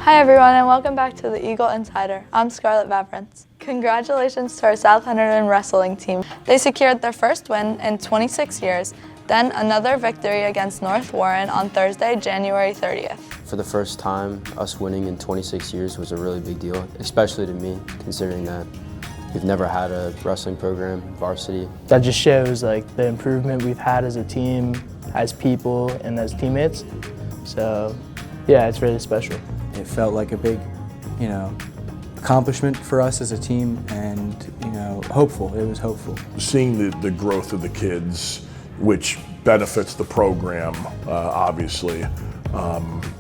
Hi everyone and welcome back to the Eagle Insider. I'm Scarlett Vavrance. Congratulations to our South Hunterdon wrestling team. They secured their first win in 26 years, then another victory against North Warren on Thursday, January 30th. For the first time, us winning in 26 years was a really big deal, especially to me, considering that we've never had a wrestling program, varsity. That just shows the improvement we've had as a team, as people, and as teammates. So yeah, it's really special. It felt like a big, accomplishment for us as a team, and hopeful. It was hopeful. Seeing the growth of the kids, which benefits the program, obviously,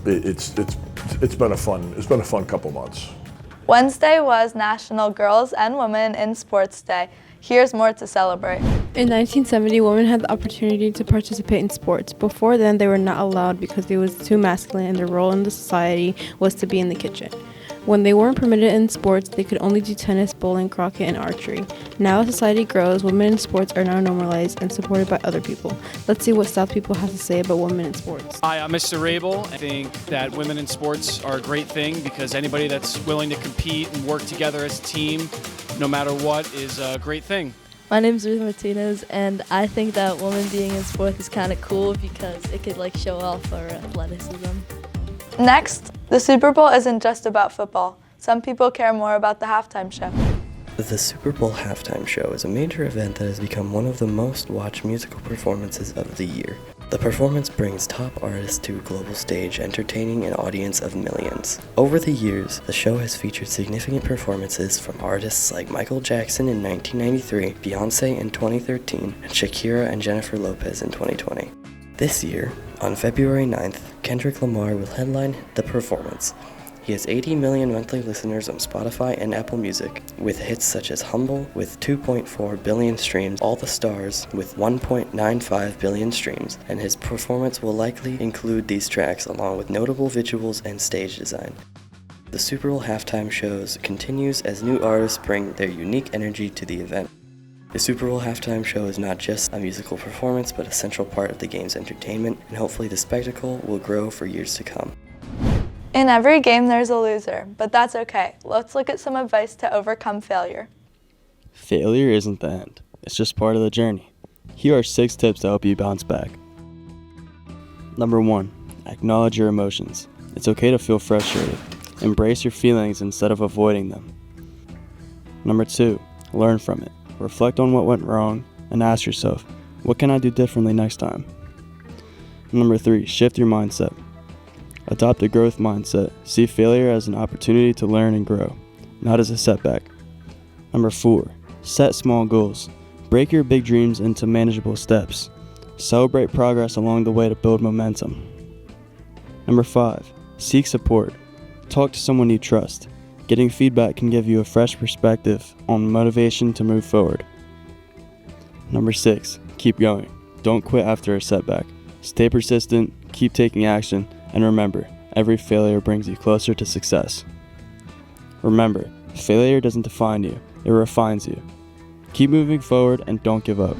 it's been a fun couple months. Wednesday was National Girls and Women in Sports Day. Here's more to celebrate. In 1970, women had the opportunity to participate in sports. Before then, they were not allowed because they was too masculine and their role in the society was to be in the kitchen. When they weren't permitted in sports, they could only do tennis, bowling, croquet, and archery. Now as society grows, women in sports are now normalized and supported by other people. Let's see what South people have to say about women in sports. Hi, I'm Mr. Rabel. I think that women in sports are a great thing because anybody that's willing to compete and work together as a team, no matter what, is a great thing. My name's Ruth Martinez, and I think that women being in sports is kind of cool because it could show off our athleticism. Next, the Super Bowl isn't just about football. Some people care more about the halftime show. The Super Bowl halftime show is a major event that has become one of the most watched musical performances of the year. The performance brings top artists to a global stage, entertaining an audience of millions. Over the years, the show has featured significant performances from artists like Michael Jackson in 1993, Beyoncé in 2013, and Shakira and Jennifer Lopez in 2020. This year, on February 9th, Kendrick Lamar will headline the performance. He has 80 million monthly listeners on Spotify and Apple Music, with hits such as Humble with 2.4 billion streams, All the Stars with 1.95 billion streams, and his performance will likely include these tracks along with notable visuals and stage design. The Super Bowl halftime shows continues as new artists bring their unique energy to the event. The Super Bowl halftime show is not just a musical performance, but a central part of the game's entertainment, and hopefully the spectacle will grow for years to come. In every game there's a loser, but that's okay. Let's look at some advice to overcome failure. Failure isn't the end. It's just part of the journey. Here are 6 tips to help you bounce back. Number 1, acknowledge your emotions. It's okay to feel frustrated. Embrace your feelings instead of avoiding them. Number 2, learn from it. Reflect on what went wrong and ask yourself, what can I do differently next time? Number 3, shift your mindset. Adopt a growth mindset. See failure as an opportunity to learn and grow, not as a setback. Number 4, set small goals. Break your big dreams into manageable steps. Celebrate progress along the way to build momentum. Number 5, seek support. Talk to someone you trust. Getting feedback can give you a fresh perspective on motivation to move forward. Number 6, keep going. Don't quit after a setback. Stay persistent, keep taking action, and remember, every failure brings you closer to success. Remember, failure doesn't define you, it refines you. Keep moving forward and don't give up.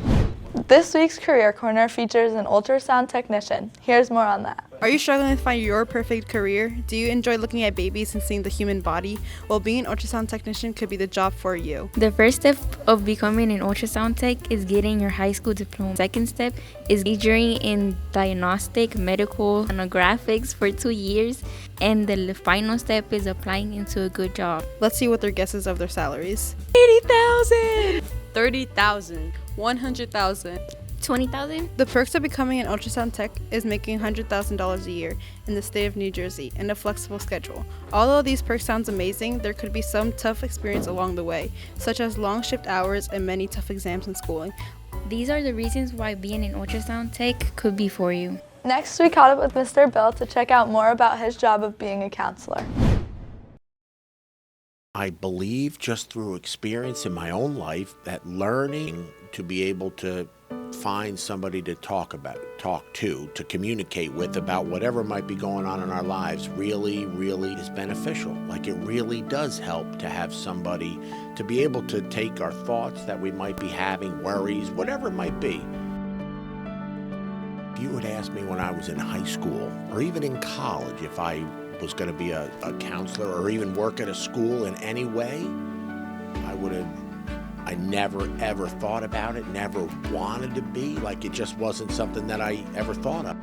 This week's Career Corner features an ultrasound technician. Here's more on that. Are you struggling to find your perfect career? Do you enjoy looking at babies and seeing the human body? Well, being an ultrasound technician could be the job for you. The first step of becoming an ultrasound tech is getting your high school diploma. Second step is majoring in diagnostic, medical, sonographics for 2 years. And the final step is applying into a good job. Let's see what their guesses of their salaries. 80,000, 30,000, 100,000. 20,000? The perks of becoming an ultrasound tech is making $100,000 a year in the state of New Jersey and a flexible schedule. Although these perks sounds amazing, there could be some tough experience along the way, such as long shift hours and many tough exams and schooling. These are the reasons why being an ultrasound tech could be for you. Next, we caught up with Mr. Bill to check out more about his job of being a counselor. I believe just through experience in my own life that learning to be able to find somebody to talk to communicate with about whatever might be going on in our lives really is beneficial. Like it really does help to have somebody to be able to take our thoughts that we might be having, worries, whatever it might be. If you would ask me when I was in high school or even in college if I was going to be a counselor or even work at a school in any way, I never ever thought about it, never wanted to be. Like, it just wasn't something that I ever thought of.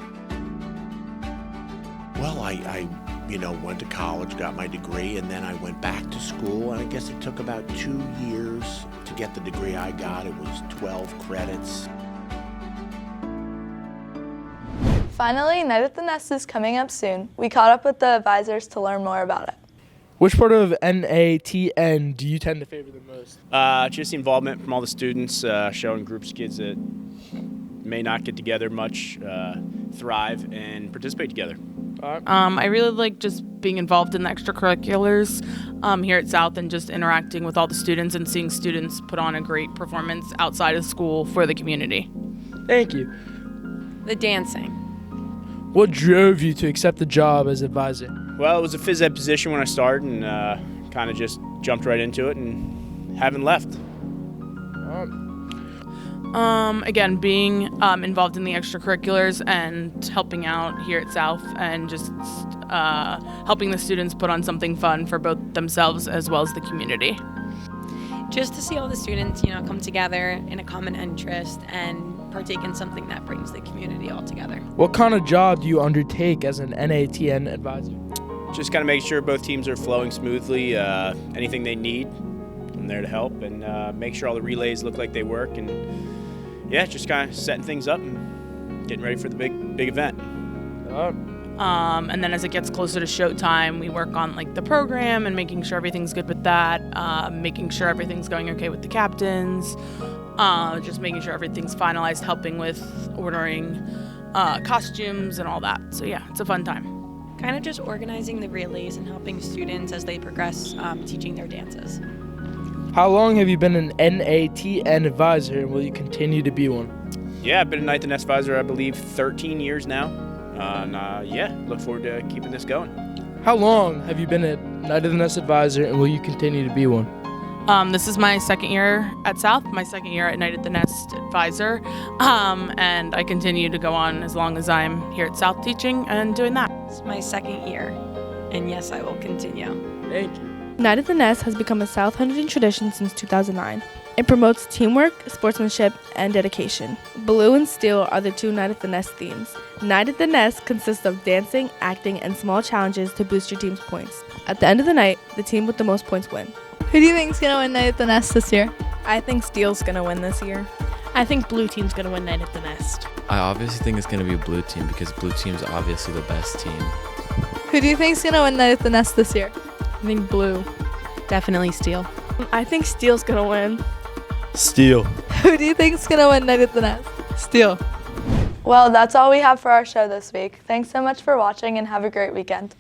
Well, I went to college, got my degree, and then I went back to school, and I guess it took about 2 years to get the degree I got. It was 12 credits. Finally, Night at the Nest is coming up soon. We caught up with the advisors to learn more about it. Which part of NATN do you tend to favor the most? Just the involvement from all the students, showing groups of kids that may not get together much, thrive and participate together. I really like just being involved in the extracurriculars here at South and just interacting with all the students and seeing students put on a great performance outside of school for the community. Thank you. The dancing. What drove you to accept the job as advisor? Well, it was a phys ed position when I started, and kind of just jumped right into it and haven't left. Again, being involved in the extracurriculars and helping out here at South and just helping the students put on something fun for both themselves as well as the community. Just to see all the students, come together in a common interest and partake in something that brings the community all together. What kind of job do you undertake as an NATN advisor? Just kind of make sure both teams are flowing smoothly. Anything they need, I'm there to help, and make sure all the relays look like they work, and just kind of setting things up and getting ready for the big event. And then as it gets closer to showtime, we work on the program and making sure everything's good with that, making sure everything's going okay with the captains, just making sure everything's finalized, helping with ordering costumes and all that. So yeah, it's a fun time. Kind of just organizing the relays and helping students as they progress teaching their dances. How long have you been an NATN advisor, and will you continue to be one? Yeah, I've been a Night at the Nest advisor, I believe, 13 years now. Look forward to keeping this going. How long have you been a Night at the Nest advisor, and will you continue to be one? This is my second year at South, my second year at Night at the Nest advisor, and I continue to go on as long as I'm here at South teaching and doing that. It's my second year, and yes, I will continue. Thank you. Night at the Nest has become a South Huntington tradition since 2009. It promotes teamwork, sportsmanship, and dedication. Blue and Steel are the two Night at the Nest themes. Night at the Nest consists of dancing, acting, and small challenges to boost your team's points. At the end of the night, the team with the most points win. Who do you think is going to win Night at the Nest this year? I think Steel's going to win this year. I think Blue Team's going to win Night at the Nest. I obviously think it's going to be Blue Team because Blue Team's obviously the best team. Who do you think is going to win Night at the Nest this year? I think Blue. Definitely Steel. I think Steel's going to win. Steel. Who do you think is going to win Night at the Nest? Steel. Well, that's all we have for our show this week. Thanks so much for watching and have a great weekend.